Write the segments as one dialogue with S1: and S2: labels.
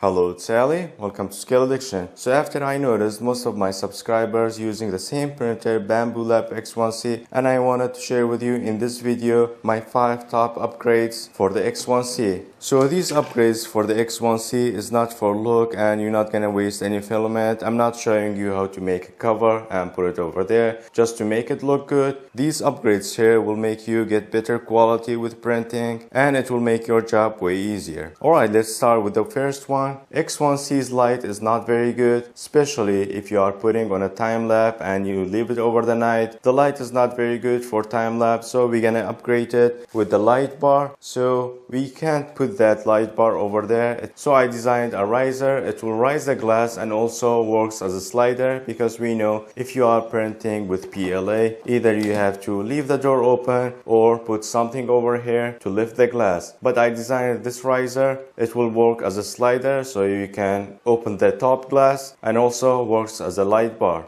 S1: Hello, it's Ali. Welcome to Scale Addiction. So after I noticed most of my subscribers using the same printer, BambuLab X1C, and I wanted to share with you in this video my 5 top upgrades for the X1C. So these upgrades for the X1C is not for look and you're not gonna waste any filament. I'm not showing you how to make a cover and put it over there just to make it look good. These upgrades here will make you get better quality with printing and it will make your job way easier. Alright, let's start with the first one. X1C's light is not very good, especially if you are putting on a time lapse and you leave it over the night. The light is not very good for time lapse, so we're gonna upgrade it with the light bar. So we can't put that light bar over there. So I designed a riser. It will rise the glass and also works as a slider, because we know if you are printing with PLA, either you have to leave the door open or put something over here to lift the glass. But I designed this riser. It will work as a slider, so you can open the top glass, and also works as a light bar.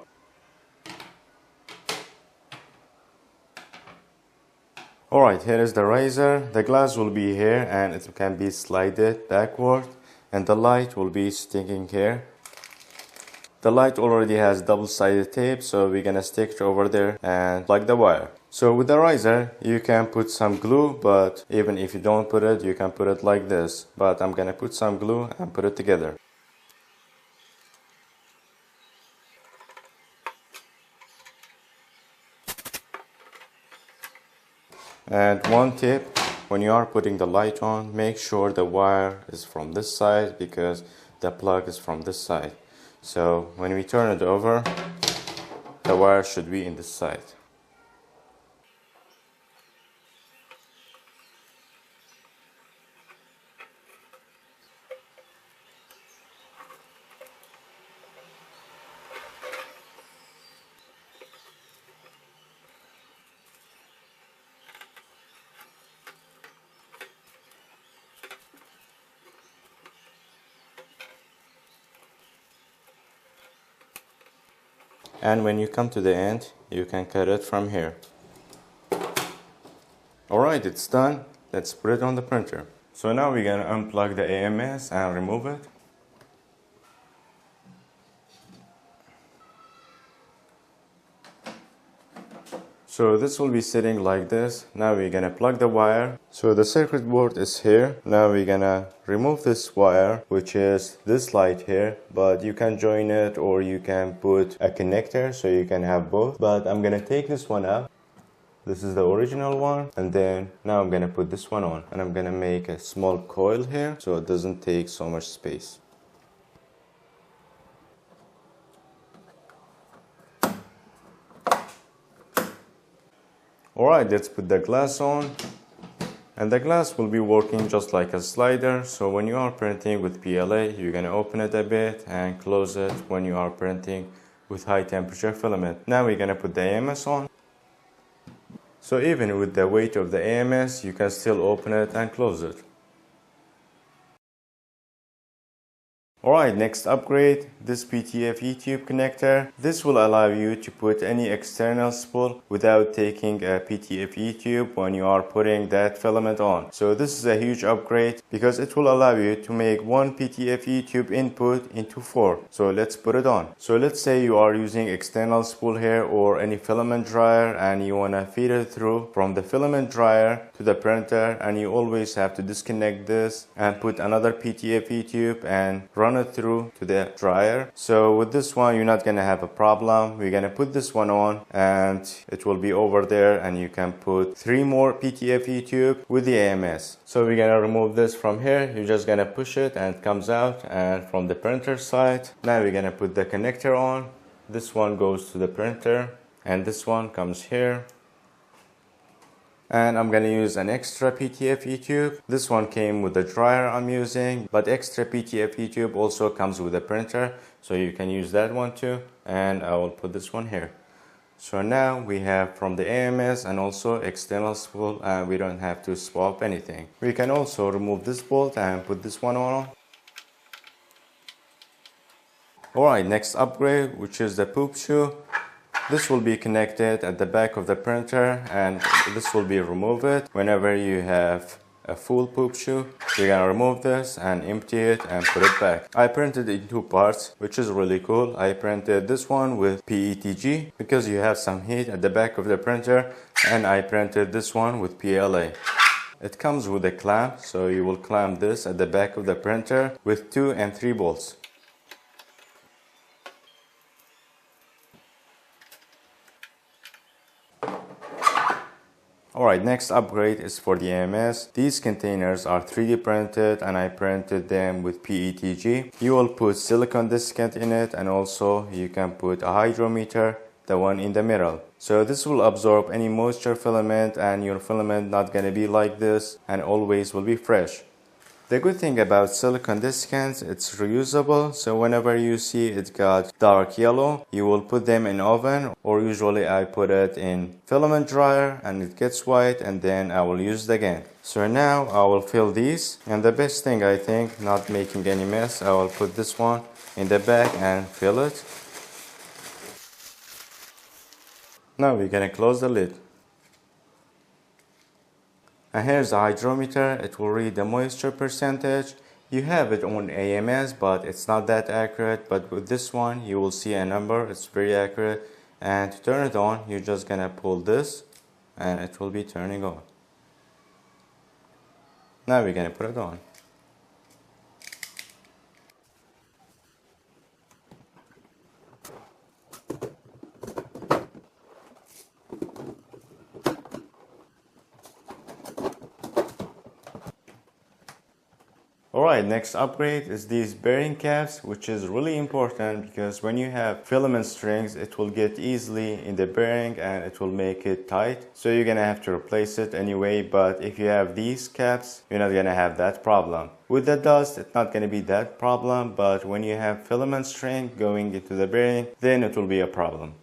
S1: Alright, here is the riser. The glass will be here and it can be slided backward, and the light will be sticking here. The light already has double-sided tape, so we're gonna stick it over there and plug the wire. So with the riser, you can put some glue, but even if you don't put it, you can put it like this. But I'm gonna put some glue and put it together. And one tip, when you are putting the light on, make sure the wire is from this side because the plug is from this side. So when we turn it over, the wire should be in this side. And when you come to the end, you can cut it from here. Alright, it's done. Let's put it on the printer. So now we're gonna unplug the AMS and remove it. So this will be sitting like this. Now we're gonna plug the wire. So the circuit board is here. Now we're gonna remove this wire, which is this light here, but you can join it or you can put a connector so you can have both. But I'm gonna take this one out. This is the original one, and then now I'm gonna put this one on, and I'm gonna make a small coil here so it doesn't take so much space. Alright, let's put the glass on, and the glass will be working just like a slider. So when you are printing with PLA, you're gonna open it a bit and close it when you are printing with high temperature filament. Now we're gonna put the AMS on. So even with the weight of the AMS, you can still open it and close it. Alright, next upgrade, this PTFE tube connector. This will allow you to put any external spool without taking a PTFE tube when you are putting that filament on. So this is a huge upgrade because it will allow you to make one PTFE tube input into 4. So let's put it on. So let's say you are using external spool here or any filament dryer and you want to feed it through from the filament dryer to the printer, and you always have to disconnect this and put another PTFE tube and run it through to the dryer. So with this one, you're not gonna have a problem. We're gonna put this one on and it will be over there, and you can put 3 more PTFE tube with the AMS. So we're gonna remove this from here. You're just gonna push it and it comes out, and from the printer side, now we're gonna put the connector on. This one goes to the printer and this one comes here. And I'm gonna use an extra PTFE tube. This one came with the dryer I'm using, but extra PTFE tube also comes with the printer, so you can use that one too. And I will put this one here. So now we have from the AMS and also external spool, and we don't have to swap anything. We can also remove this bolt and put this one on. Alright, next upgrade, which is the poop shoe. This will be connected at the back of the printer, and this will be removed whenever you have a full poop shoe. You're gonna remove this and empty it and put it back. I printed it in two parts, which is really cool. I printed this one with PETG because you have some heat at the back of the printer, and I printed this one with PLA. It comes with a clamp, so you will clamp this at the back of the printer with 2 and 3 bolts. Alright, next upgrade is for the AMS. These containers are 3D printed and I printed them with PETG. You will put silicone desiccant in it, and also you can put a hygrometer, the one in the middle. So this will absorb any moisture filament, and your filament not gonna be like this and always will be fresh. The good thing about silicone desiccants, it's reusable, so whenever you see it got dark yellow, you will put them in oven, or usually I put it in filament dryer and it gets white, and then I will use it again. So now I will fill these, and the best thing I think, not making any mess, I will put this one in the back and fill it. Now we're gonna close the lid. And here's the hydrometer. It will read the moisture percentage. You have it on AMS, but it's not that accurate. But with this one, you will see a number. It's very accurate. And to turn it on, you're just gonna pull this, and it will be turning on. Now we're gonna put it on. Alright, next upgrade is these bearing caps, which is really important because when you have filament strings, it will get easily in the bearing and it will make it tight. So you're gonna have to replace it anyway, but if you have these caps, you're not gonna have that problem. With the dust, it's not gonna be that problem, but when you have filament string going into the bearing, then it will be a problem.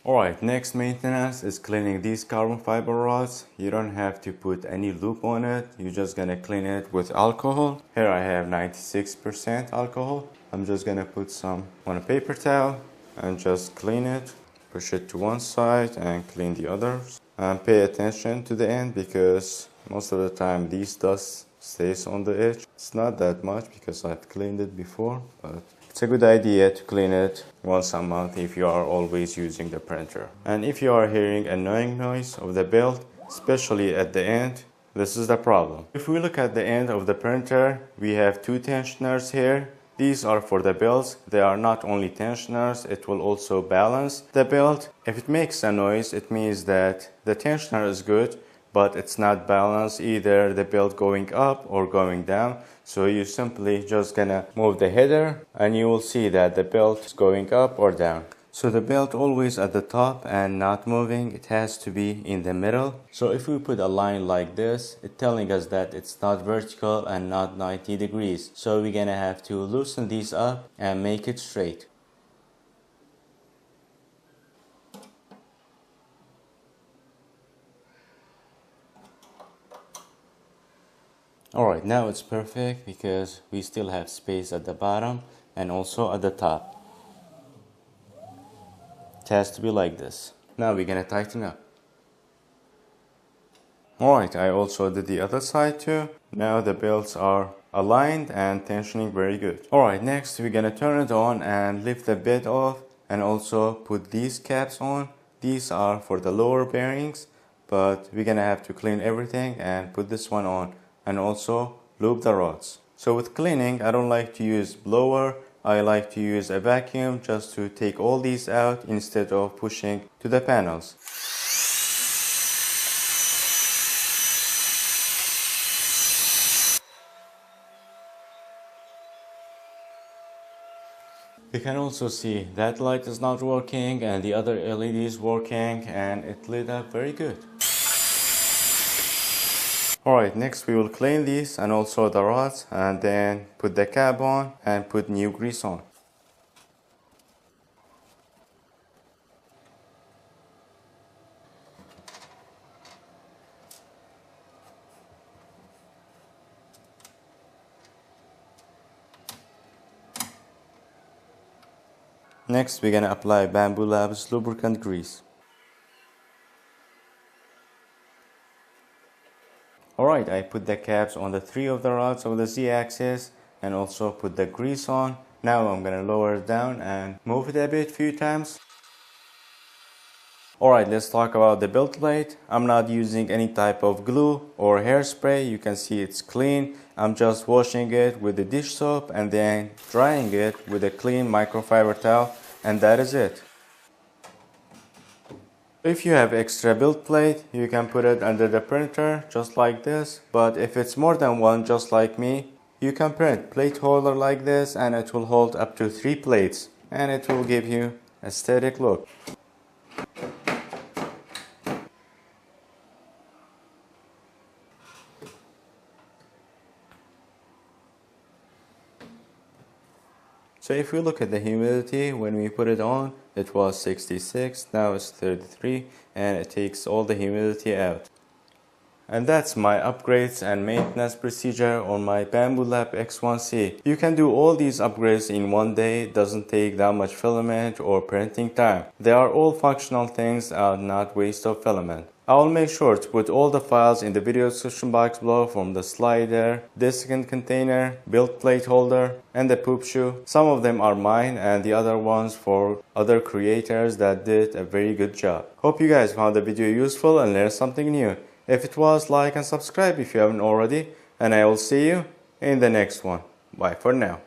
S1: Alright, next maintenance is cleaning these carbon fiber rods. You don't have to put any lube on it. You're just gonna clean it with alcohol. Here I have 96% alcohol. I'm just gonna put some on a paper towel and just clean it. Push it to one side and clean the others. And pay attention to the end because most of the time these dust stays on the edge. It's not that much because I've cleaned it before, but it's a good idea to clean it once a month if you are always using the printer. And if you are hearing annoying noise of the belt, especially at the end, this is the problem. If we look at the end of the printer, we have two tensioners here. These are for the belts. They are not only tensioners, it will also balance the belt. If it makes a noise, it means that the tensioner is good, but it's not balanced, either the belt going up or going down. So you simply just gonna move the header and you will see that the belt is going up or down. So the belt always at the top and not moving, it has to be in the middle. So if we put a line like this, it's telling us that it's not vertical and not 90 degrees. So we're gonna have to loosen these up and make it straight. Alright, now it's perfect because we still have space at the bottom and also at the top. It has to be like this. Now we're gonna tighten up. Alright, I also did the other side too. Now the belts are aligned and tensioning very good. Alright, next we're gonna turn it on and lift the bed off and also put these caps on. These are for the lower bearings, but we're gonna have to clean everything and put this one on. And also lube the rods. So with cleaning, I don't like to use blower. I like to use a vacuum just to take all these out instead of pushing to the panels. You can also see that light is not working and the other LED is working, and it lit up very good. Alright, next we will clean these and also the rods, and then put the cap on and put new grease on. Next, we're gonna apply BambuLab's lubricant grease. Alright, I put the caps on the 3 of the rods of the Z-axis and also put the grease on. Now I'm gonna lower it down and move it a bit few times. Alright, let's talk about the build plate. I'm not using any type of glue or hairspray. You can see it's clean. I'm just washing it with the dish soap and then drying it with a clean microfiber towel, and that is it. If you have extra build plate, you can put it under the printer just like this, but if it's more than one just like me, you can print plate holder like this and it will hold up to 3 plates and it will give you a aesthetic look. So if we look at the humidity, when we put it on, it was 66, now it's 33, and it takes all the humidity out. And that's my upgrades and maintenance procedure on my BambuLab X1C. You can do all these upgrades in one day. It doesn't take that much filament or printing time. They are all functional things and not waste of filament. I will make sure to put all the files in the video description box below, from the slider, desiccant container, build plate holder, and the poop shoe. Some of them are mine and the other ones for other creators that did a very good job. Hope you guys found the video useful and learned something new. If it was, like and subscribe if you haven't already, and I will see you in the next one. Bye for now.